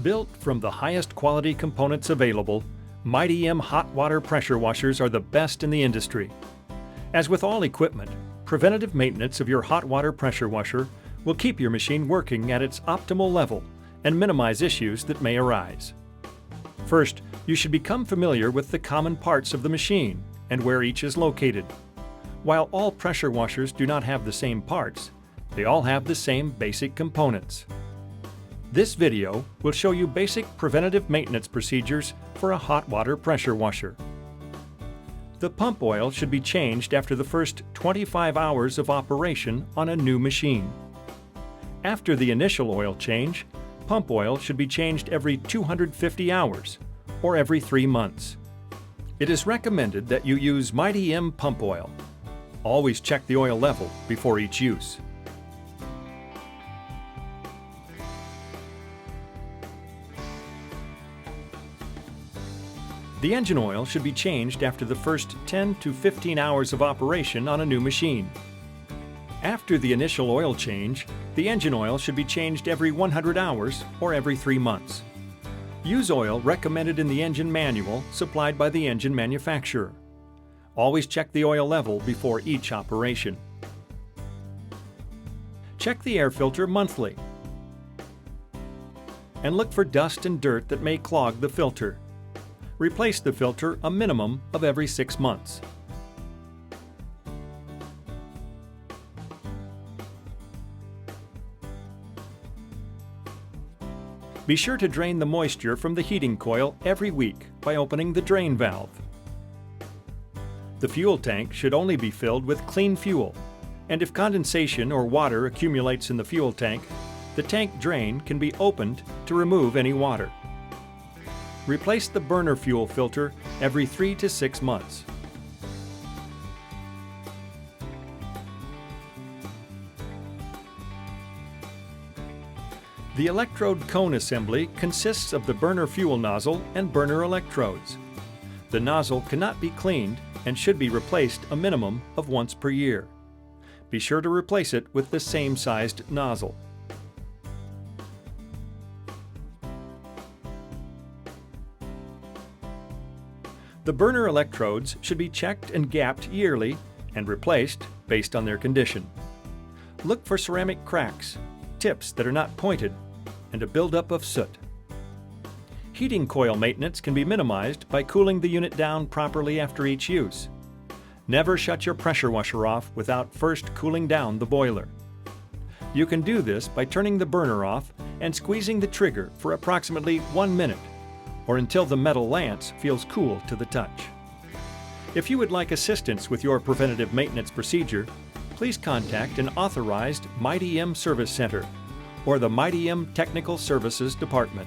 Built from the highest quality components available, Mighty M hot water pressure washers are the best in the industry. As with all equipment, preventative maintenance of your hot water pressure washer will keep your machine working at its optimal level and minimize issues that may arise. First, you should become familiar with the common parts of the machine and where each is located. While all pressure washers do not have the same parts, they all have the same basic components. This video will show you basic preventative maintenance procedures for a hot water pressure washer. The pump oil should be changed after the first 25 hours of operation on a new machine. After the initial oil change, pump oil should be changed every 250 hours or every 3 months. It is recommended that you use Mighty M pump oil. Always check the oil level before each use. The engine oil should be changed after the first 10 to 15 hours of operation on a new machine. After the initial oil change, the engine oil should be changed every 100 hours or every 3 months. Use oil recommended in the engine manual supplied by the engine manufacturer. Always check the oil level before each operation. Check the air filter monthly and look for dust and dirt that may clog the filter. Replace the filter a minimum of every 6 months. Be sure to drain the moisture from the heating coil every week by opening the drain valve. The fuel tank should only be filled with clean fuel, and if condensation or water accumulates in the fuel tank, the tank drain can be opened to remove any water. Replace the burner fuel filter every 3 to 6 months. The electrode cone assembly consists of the burner fuel nozzle and burner electrodes. The nozzle cannot be cleaned and should be replaced a minimum of once per year. Be sure to replace it with the same sized nozzle. The burner electrodes should be checked and gapped yearly and replaced based on their condition. Look for ceramic cracks, tips that are not pointed, and a buildup of soot. Heating coil maintenance can be minimized by cooling the unit down properly after each use. Never shut your pressure washer off without first cooling down the boiler. You can do this by turning the burner off and squeezing the trigger for approximately 1 minute, or until the metal lance feels cool to the touch. If you would like assistance with your preventative maintenance procedure, please contact an authorized Mighty M Service Center or the Mighty M Technical Services Department.